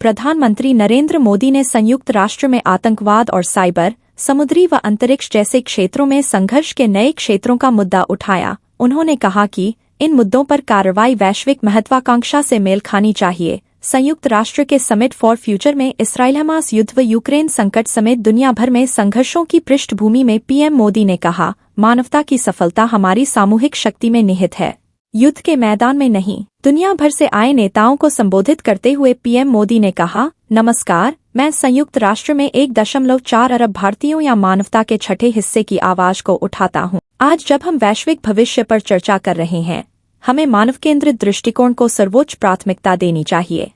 प्रधानमंत्री नरेंद्र मोदी ने संयुक्त राष्ट्र में आतंकवाद और साइबर, समुद्री व अंतरिक्ष जैसे क्षेत्रों में संघर्ष के नए क्षेत्रों का मुद्दा उठाया। उन्होंने कहा कि इन मुद्दों पर कार्रवाई वैश्विक महत्वाकांक्षा से मेल खानी चाहिए। संयुक्त राष्ट्र के समिट फॉर फ्यूचर में इसराइल-हमास युद्ध व यूक्रेन संकट समेत दुनिया भर में संघर्षों की पृष्ठभूमि में पीएम मोदी ने कहा, मानवता की सफलता हमारी सामूहिक शक्ति में निहित है, युद्ध के मैदान में नहीं। दुनिया भर से आए नेताओं को संबोधित करते हुए पीएम मोदी ने कहा, नमस्कार, मैं संयुक्त राष्ट्र में 1.4 अरब भारतीयों या मानवता के छठे हिस्से की आवाज को उठाता हूँ। आज जब हम वैश्विक भविष्य पर चर्चा कर रहे हैं, हमें मानव केंद्रित दृष्टिकोण को सर्वोच्च प्राथमिकता देनी चाहिए।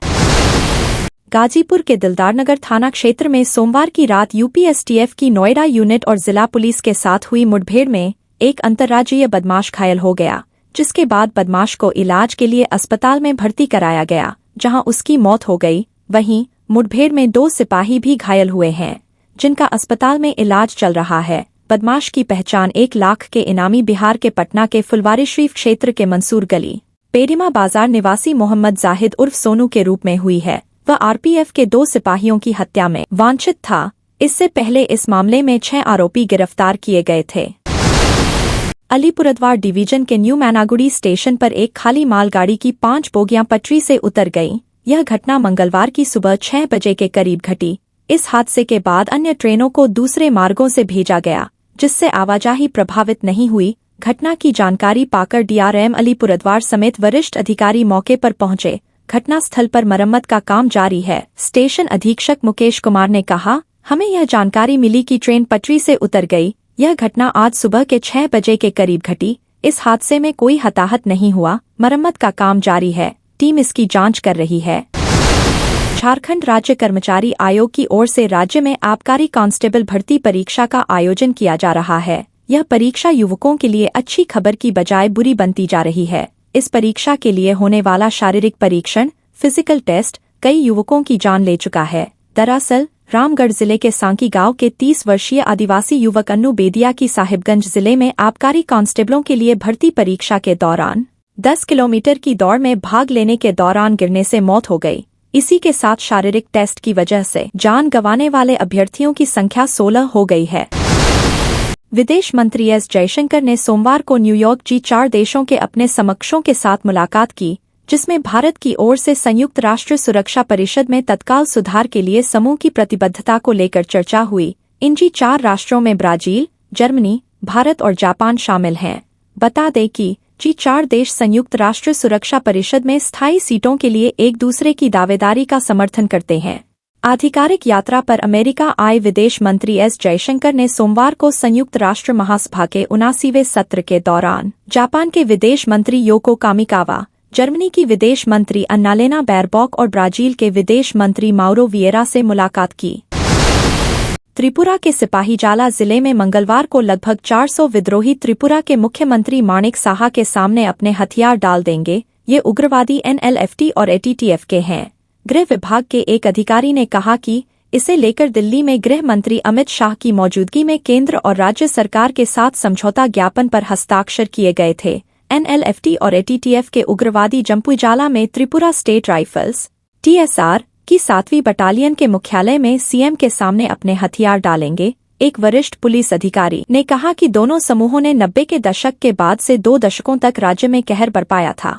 गाजीपुर के दिलदारनगर थाना क्षेत्र में सोमवार की रात यूपीएसटीएफ की नोएडा यूनिट और जिला पुलिस के साथ हुई मुठभेड़ में एक अंतर्राज्यीय बदमाश घायल हो गया, जिसके बाद बदमाश को इलाज के लिए अस्पताल में भर्ती कराया गया, जहां उसकी मौत हो गई। वहीं मुठभेड़ में 2 सिपाही भी घायल हुए हैं, जिनका अस्पताल में इलाज चल रहा है। बदमाश की पहचान 1 लाख के इनामी बिहार के पटना के फुलवारीशरीफ क्षेत्र के मंसूर गली पेरीमा बाजार निवासी मोहम्मद जाहिद उर्फ सोनू के रूप में हुई है। वह आरपीएफ के 2 सिपाहियों की हत्या में वांछित था। इससे पहले इस मामले में 6 आरोपी गिरफ्तार किए गए थे। अलीपुरद्वार डिवीजन के न्यू मैनागुड़ी स्टेशन पर एक खाली मालगाड़ी की 5 बोगियां पटरी से उतर गईं। यह घटना मंगलवार की सुबह 6 बजे के करीब घटी। इस हादसे के बाद अन्य ट्रेनों को दूसरे मार्गों से भेजा गया, जिससे आवाजाही प्रभावित नहीं हुई। घटना की जानकारी पाकर डीआरएम अलीपुरद्वार समेत वरिष्ठ अधिकारी मौके पर पहुंचे। घटनास्थल पर मरम्मत का काम जारी है। स्टेशन अधीक्षक मुकेश कुमार ने कहा, हमें यह जानकारी मिली कि ट्रेन पटरी से उतर गई। यह घटना आज सुबह के 6 बजे के करीब घटी। इस हादसे में कोई हताहत नहीं हुआ। मरम्मत का काम जारी है। टीम इसकी जांच कर रही है। झारखंड राज्य कर्मचारी आयोग की ओर से राज्य में आबकारी कांस्टेबल भर्ती परीक्षा का आयोजन किया जा रहा है। यह परीक्षा युवकों के लिए अच्छी खबर की बजाय बुरी बनती जा रही है। इस परीक्षा के लिए होने वाला शारीरिक परीक्षण, फिजिकल टेस्ट कई युवकों की जान ले चुका है। दरअसल रामगढ़ जिले के सांकी गांव के 30 वर्षीय आदिवासी युवक अन्नू बेदिया की साहिबगंज जिले में आबकारी कांस्टेबलों के लिए भर्ती परीक्षा के दौरान 10 किलोमीटर की दौड़ में भाग लेने के दौरान गिरने से मौत हो गई। इसी के साथ शारीरिक टेस्ट की वजह से जान गंवाने वाले अभ्यर्थियों की संख्या 16 हो गई है। विदेश मंत्री एस जयशंकर ने सोमवार को न्यूयॉर्क G4 देशों के अपने समकक्षों के साथ मुलाकात की, जिसमें भारत की ओर से संयुक्त राष्ट्र सुरक्षा परिषद में तत्काल सुधार के लिए समूह की प्रतिबद्धता को लेकर चर्चा हुई। इन G4 राष्ट्रों में ब्राजील, जर्मनी, भारत और जापान शामिल हैं। बता दें कि G4 देश संयुक्त राष्ट्र सुरक्षा परिषद में स्थायी सीटों के लिए एक दूसरे की दावेदारी का समर्थन करते हैं। आधिकारिक यात्रा पर अमेरिका आए विदेश मंत्री एस जयशंकर ने सोमवार को संयुक्त राष्ट्र महासभा के 79वें सत्र के दौरान जापान के विदेश मंत्री योको कामिकावा, जर्मनी की विदेश मंत्री अन्नालेना बैरबॉक और ब्राजील के विदेश मंत्री माउरो विएरा से मुलाकात की। त्रिपुरा के सिपाहीजाला जिले में मंगलवार को लगभग 400 विद्रोही त्रिपुरा के मुख्यमंत्री माणिक साहा के सामने अपने हथियार डाल देंगे। ये उग्रवादी NLFT और ATTF के हैं। गृह विभाग के एक अधिकारी ने कहा कि इसे लेकर दिल्ली में गृह मंत्री अमित शाह की मौजूदगी में केंद्र और राज्य सरकार के साथ समझौता ज्ञापन पर हस्ताक्षर किए गए थे। NLFT और ATTF के उग्रवादी जम्पुइजाला में त्रिपुरा स्टेट राइफल्स TSR की 7वीं बटालियन के मुख्यालय में सीएम के सामने अपने हथियार डालेंगे। एक वरिष्ठ पुलिस अधिकारी ने कहा कि दोनों समूहों ने 90 के दशक के बाद से 2 दशकों तक राज्य में कहर बरपाया था।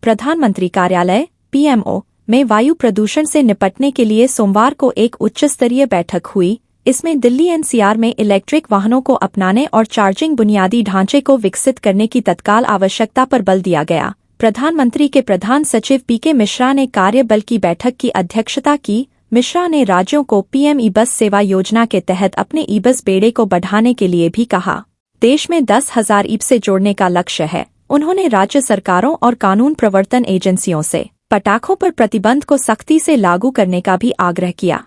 प्रधानमंत्री कार्यालय PMO में वायु प्रदूषण से निपटने के लिए सोमवार को एक उच्चस्तरीय बैठक हुई। इसमें दिल्ली NCR में इलेक्ट्रिक वाहनों को अपनाने और चार्जिंग बुनियादी ढांचे को विकसित करने की तत्काल आवश्यकता पर बल दिया गया। प्रधानमंत्री के प्रधान सचिव PK मिश्रा ने कार्यबल की बैठक की अध्यक्षता की। मिश्रा ने राज्यों को PM ई-बस सेवा योजना के तहत अपने ई-बस बेड़े को बढ़ाने के लिए भी कहा। देश में 10,000 ई-बस जोड़ने का लक्ष्य है। उन्होंने राज्य सरकारों और कानून प्रवर्तन एजेंसियों से पटाखों पर प्रतिबंध को सख्ती से लागू करने का भी आग्रह किया।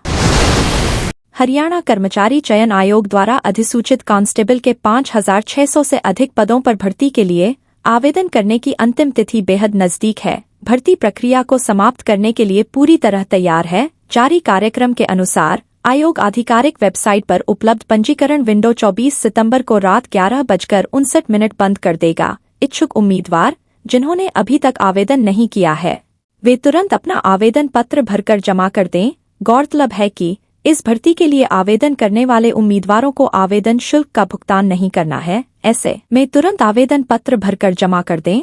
हरियाणा कर्मचारी चयन आयोग द्वारा अधिसूचित कांस्टेबल के 5,600 से अधिक पदों पर भर्ती के लिए आवेदन करने की अंतिम तिथि बेहद नजदीक है। भर्ती प्रक्रिया को समाप्त करने के लिए पूरी तरह तैयार है। जारी कार्यक्रम के अनुसार आयोग आधिकारिक वेबसाइट पर उपलब्ध पंजीकरण विंडो 24 सितंबर को रात 11:59 बंद कर देगा। इच्छुक उम्मीदवार जिन्होंने अभी तक आवेदन नहीं किया है, वे तुरंत अपना आवेदन पत्र भरकर जमा कर दें। गौरतलब है कि इस भर्ती के लिए आवेदन करने वाले उम्मीदवारों को आवेदन शुल्क का भुगतान नहीं करना है। ऐसे में तुरंत आवेदन पत्र भरकर जमा कर दें।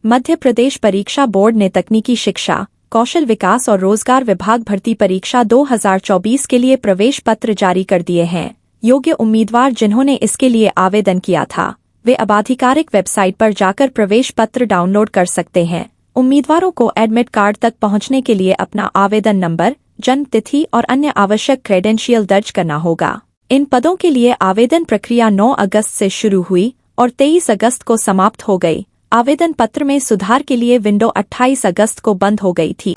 मध्य प्रदेश परीक्षा बोर्ड ने तकनीकी शिक्षा, कौशल विकास और रोजगार विभाग भर्ती परीक्षा 2024 के लिए प्रवेश पत्र जारी कर दिए हैं। योग्य उम्मीदवार जिन्होंने इसके लिए आवेदन किया था, वे अब आधिकारिक वेबसाइट पर जाकर प्रवेश पत्र डाउनलोड कर सकते हैं। उम्मीदवारों को एडमिट कार्ड तक पहुंचने के लिए अपना आवेदन नंबर, जन्म तिथि और अन्य आवश्यक क्रेडेंशियल दर्ज करना होगा। इन पदों के लिए आवेदन प्रक्रिया 9 अगस्त से शुरू हुई और 23 अगस्त को समाप्त हो गई। आवेदन पत्र में सुधार के लिए विंडो 28 अगस्त को बंद हो गई थी।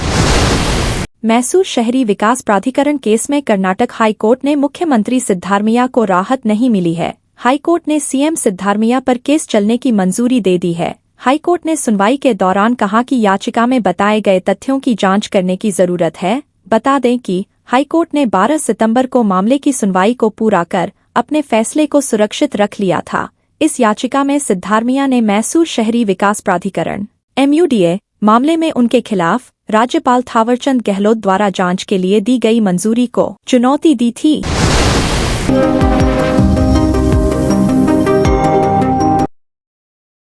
मैसूर शहरी विकास प्राधिकरण केस में कर्नाटक हाईकोर्ट ने मुख्यमंत्री सिद्धारमैया को राहत नहीं मिली है। हाईकोर्ट ने सीएम सिद्धारमैया पर केस चलने की मंजूरी दे दी है। हाईकोर्ट ने सुनवाई के दौरान कहा कि याचिका में बताए गए तथ्यों की जांच करने की जरूरत है। बता दें कि हाईकोर्ट ने 12 सितंबर को मामले की सुनवाई को पूरा कर अपने फैसले को सुरक्षित रख लिया था। इस याचिका में सिद्धारमैया ने मैसूर शहरी विकास प्राधिकरण MUDA मामले में उनके खिलाफ राज्यपाल थावरचंद गहलोत द्वारा जांच के लिए दी गई मंजूरी को चुनौती दी थी।